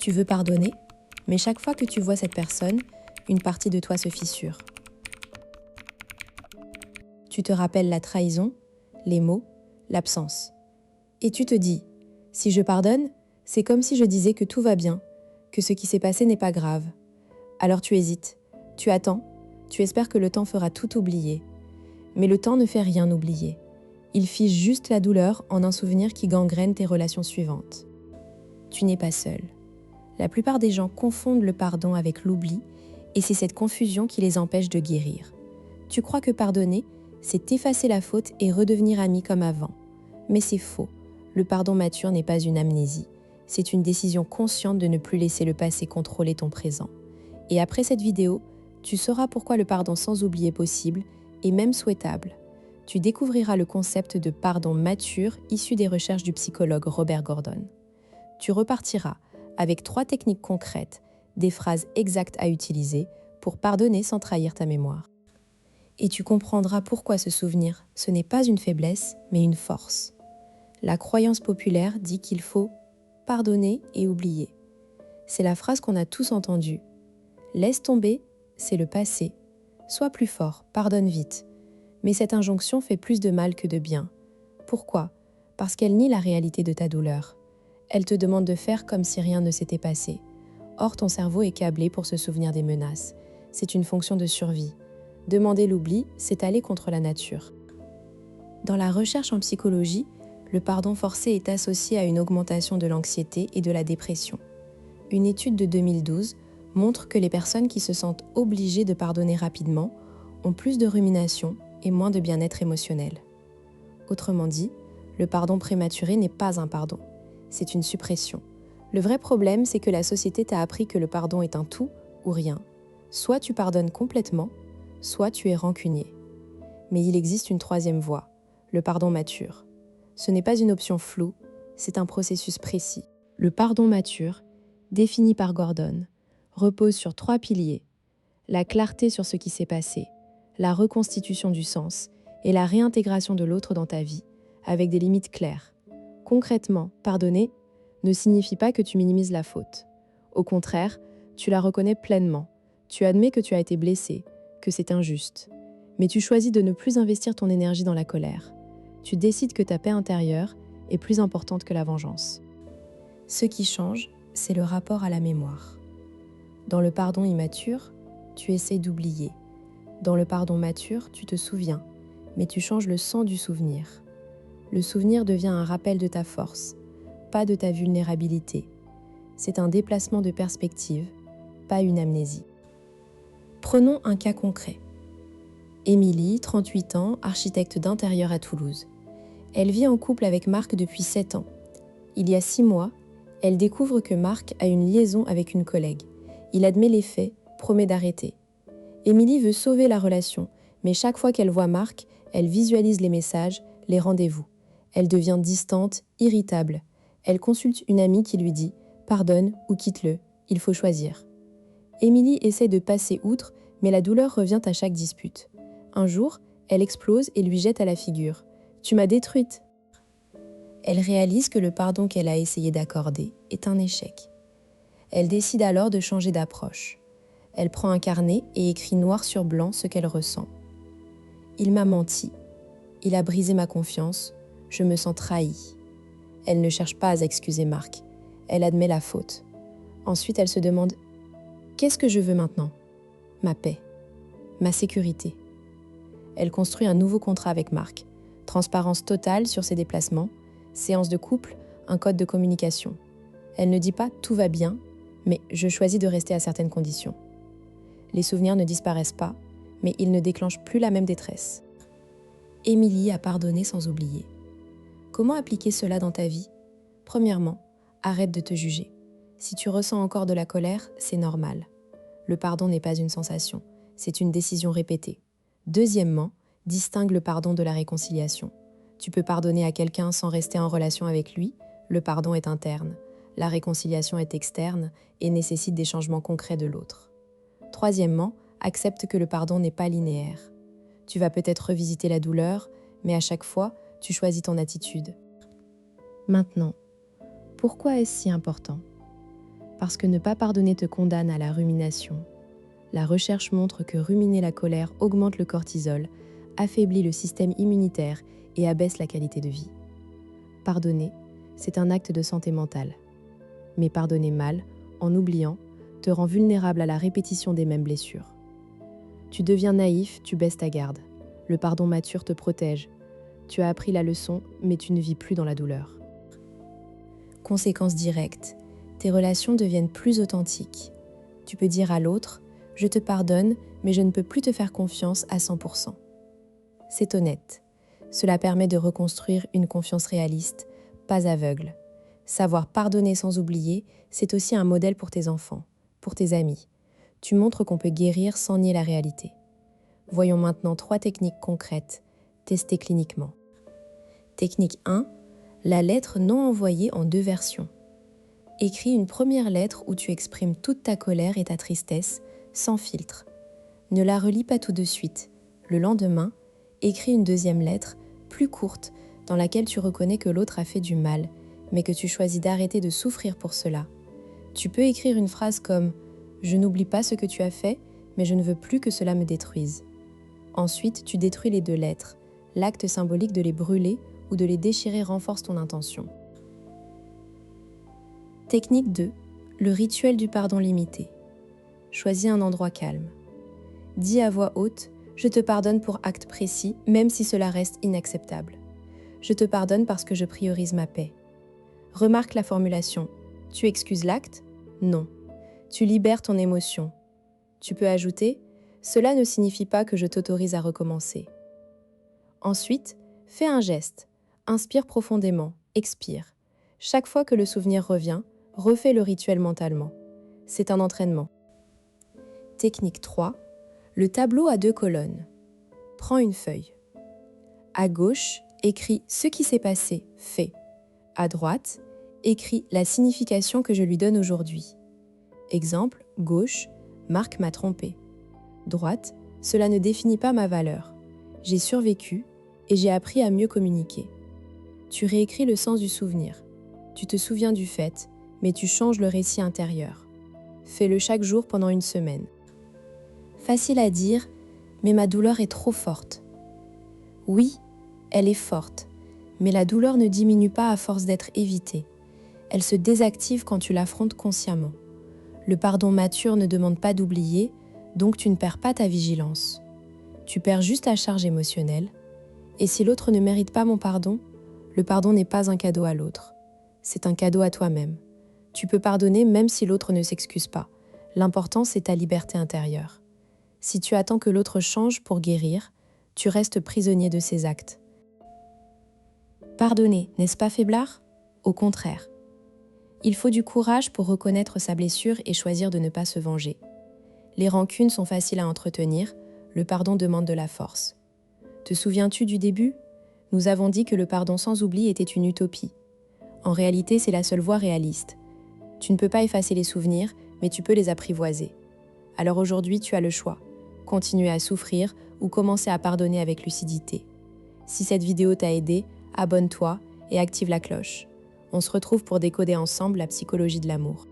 Tu veux pardonner, mais chaque fois que tu vois cette personne, une partie de toi se fissure. Tu te rappelles la trahison, les mots, l'absence. Et tu te dis, si je pardonne, c'est comme si je disais que tout va bien, que ce qui s'est passé n'est pas grave. Alors tu hésites, tu attends, tu espères que le temps fera tout oublier. Mais le temps ne fait rien oublier. Il fige juste la douleur en un souvenir qui gangrène tes relations suivantes. Tu n'es pas seul. La plupart des gens confondent le pardon avec l'oubli, et c'est cette confusion qui les empêche de guérir. Tu crois que pardonner, c'est effacer la faute et redevenir ami comme avant. Mais c'est faux. Le pardon mature n'est pas une amnésie. C'est une décision consciente de ne plus laisser le passé contrôler ton présent. Et après cette vidéo, tu sauras pourquoi le pardon sans oubli est possible et même souhaitable. Tu découvriras le concept de pardon mature issu des recherches du psychologue Robert Gordon. Tu repartiras avec 3 techniques concrètes, des phrases exactes à utiliser pour pardonner sans trahir ta mémoire. Et tu comprendras pourquoi se souvenir, ce n'est pas une faiblesse, mais une force. La croyance populaire dit qu'il faut pardonner et oublier. C'est la phrase qu'on a tous entendue. Laisse tomber, c'est le passé. Sois plus fort, pardonne vite. Mais cette injonction fait plus de mal que de bien. Pourquoi ? Parce qu'elle nie la réalité de ta douleur. Elle te demande de faire comme si rien ne s'était passé. Or, ton cerveau est câblé pour se souvenir des menaces. C'est une fonction de survie. Demander l'oubli, c'est aller contre la nature. Dans la recherche en psychologie, le pardon forcé est associé à une augmentation de l'anxiété et de la dépression. Une étude de 2012 montre que les personnes qui se sentent obligées de pardonner rapidement ont plus de rumination et moins de bien-être émotionnel. Autrement dit, le pardon prématuré n'est pas un pardon, c'est une suppression. Le vrai problème, c'est que la société t'a appris que le pardon est un tout ou rien. Soit tu pardonnes complètement, soit tu es rancunier. Mais il existe une 3e voie, le pardon mature. Ce n'est pas une option floue, c'est un processus précis. Le pardon mature, défini par Gordon, repose sur 3 piliers. La clarté sur ce qui s'est passé, la reconstitution du sens et la réintégration de l'autre dans ta vie, avec des limites claires. Concrètement, pardonner ne signifie pas que tu minimises la faute. Au contraire, tu la reconnais pleinement. Tu admets que tu as été blessé, que c'est injuste. Mais tu choisis de ne plus investir ton énergie dans la colère. Tu décides que ta paix intérieure est plus importante que la vengeance. Ce qui change, c'est le rapport à la mémoire. Dans le pardon immature, tu essaies d'oublier. Dans le pardon mature, tu te souviens, mais tu changes le sens du souvenir. Le souvenir devient un rappel de ta force, pas de ta vulnérabilité. C'est un déplacement de perspective, pas une amnésie. Prenons un cas concret. Émilie, 38 ans, architecte d'intérieur à Toulouse. Elle vit en couple avec Marc depuis 7 ans. Il y a 6 mois, elle découvre que Marc a une liaison avec une collègue. Il admet les faits, promet d'arrêter. Émilie veut sauver la relation, mais chaque fois qu'elle voit Marc, elle visualise les messages, les rendez-vous. Elle devient distante, irritable. Elle consulte une amie qui lui dit « Pardonne ou quitte-le, il faut choisir ». Émilie essaie de passer outre, mais la douleur revient à chaque dispute. Un jour, elle explose et lui jette à la figure « Tu m'as détruite !» Elle réalise que le pardon qu'elle a essayé d'accorder est un échec. Elle décide alors de changer d'approche. Elle prend un carnet et écrit noir sur blanc ce qu'elle ressent. « Il m'a menti. Il a brisé ma confiance. Je me sens trahie. » Elle ne cherche pas à excuser Marc. Elle admet la faute. Ensuite, elle se demande « Qu'est-ce que je veux maintenant ? Ma paix. Ma sécurité. » Elle construit un nouveau contrat avec Marc. Transparence totale sur ses déplacements. Séance de couple, un code de communication. Elle ne dit pas « tout va bien », mais « je choisis de rester à certaines conditions ». Les souvenirs ne disparaissent pas, mais ils ne déclenchent plus la même détresse. Émilie a pardonné sans oublier. Comment appliquer cela dans ta vie ? Premièrement, arrête de te juger. Si tu ressens encore de la colère, c'est normal. Le pardon n'est pas une sensation, c'est une décision répétée. Deuxièmement, distingue le pardon de la réconciliation. Tu peux pardonner à quelqu'un sans rester en relation avec lui, le pardon est interne. La réconciliation est externe et nécessite des changements concrets de l'autre. Troisièmement, accepte que le pardon n'est pas linéaire. Tu vas peut-être revisiter la douleur, mais à chaque fois, tu choisis ton attitude. Maintenant, pourquoi est-ce si important ? Parce que ne pas pardonner te condamne à la rumination. La recherche montre que ruminer la colère augmente le cortisol, affaiblit le système immunitaire et abaisse la qualité de vie. Pardonner, c'est un acte de santé mentale. Mais pardonner mal, en oubliant, te rend vulnérable à la répétition des mêmes blessures. Tu deviens naïf, tu baisses ta garde. Le pardon mature te protège. Tu as appris la leçon, mais tu ne vis plus dans la douleur. Conséquence directe, tes relations deviennent plus authentiques. Tu peux dire à l'autre « Je te pardonne, mais je ne peux plus te faire confiance à 100%. » C'est honnête. Cela permet de reconstruire une confiance réaliste, pas aveugle. Savoir pardonner sans oublier, c'est aussi un modèle pour tes enfants, pour tes amis. Tu montres qu'on peut guérir sans nier la réalité. Voyons maintenant 3 techniques concrètes, testées cliniquement. Technique 1, la lettre non envoyée en 2 versions. Écris une première lettre où tu exprimes toute ta colère et ta tristesse, sans filtre. Ne la relis pas tout de suite. Le lendemain, écris une deuxième lettre, plus courte, dans laquelle tu reconnais que l'autre a fait du mal, mais que tu choisis d'arrêter de souffrir pour cela. Tu peux écrire une phrase comme « Je n'oublie pas ce que tu as fait, mais je ne veux plus que cela me détruise ». Ensuite, tu détruis les 2 lettres. L'acte symbolique de les brûler ou de les déchirer renforce ton intention. Technique 2. Le rituel du pardon limité. Choisis un endroit calme. Dis à voix haute « Je te pardonne pour acte précis, même si cela reste inacceptable. Je te pardonne parce que je priorise ma paix. » Remarque la formulation. Tu excuses l'acte ? Non. Tu libères ton émotion. Tu peux ajouter « Cela ne signifie pas que je t'autorise à recommencer. » Ensuite, fais un geste. Inspire profondément, expire. Chaque fois que le souvenir revient, refais le rituel mentalement. C'est un entraînement. Technique 3. Le tableau à 2 colonnes. Prends une feuille. À gauche, écris ce qui s'est passé, fait. À droite, écris la signification que je lui donne aujourd'hui. Exemple, gauche, Marc m'a trompé. Droite, cela ne définit pas ma valeur. J'ai survécu et j'ai appris à mieux communiquer. Tu réécris le sens du souvenir. Tu te souviens du fait, mais tu changes le récit intérieur. Fais-le chaque jour pendant une semaine. Facile à dire, mais ma douleur est trop forte. Oui, elle est forte, mais la douleur ne diminue pas à force d'être évitée. Elle se désactive quand tu l'affrontes consciemment. Le pardon mature ne demande pas d'oublier, donc tu ne perds pas ta vigilance. Tu perds juste ta charge émotionnelle. Et si l'autre ne mérite pas mon pardon, le pardon n'est pas un cadeau à l'autre. C'est un cadeau à toi-même. Tu peux pardonner même si l'autre ne s'excuse pas. L'important, c'est ta liberté intérieure. Si tu attends que l'autre change pour guérir, tu restes prisonnier de ses actes. Pardonner, n'est-ce pas faiblard ? Au contraire. Il faut du courage pour reconnaître sa blessure et choisir de ne pas se venger. Les rancunes sont faciles à entretenir, le pardon demande de la force. Te souviens-tu du début ? Nous avons dit que le pardon sans oubli était une utopie. En réalité, c'est la seule voie réaliste. Tu ne peux pas effacer les souvenirs, mais tu peux les apprivoiser. Alors aujourd'hui, tu as le choix. Continuer à souffrir ou commencer à pardonner avec lucidité. Si cette vidéo t'a aidé, abonne-toi et active la cloche. On se retrouve pour décoder ensemble la psychologie de l'amour.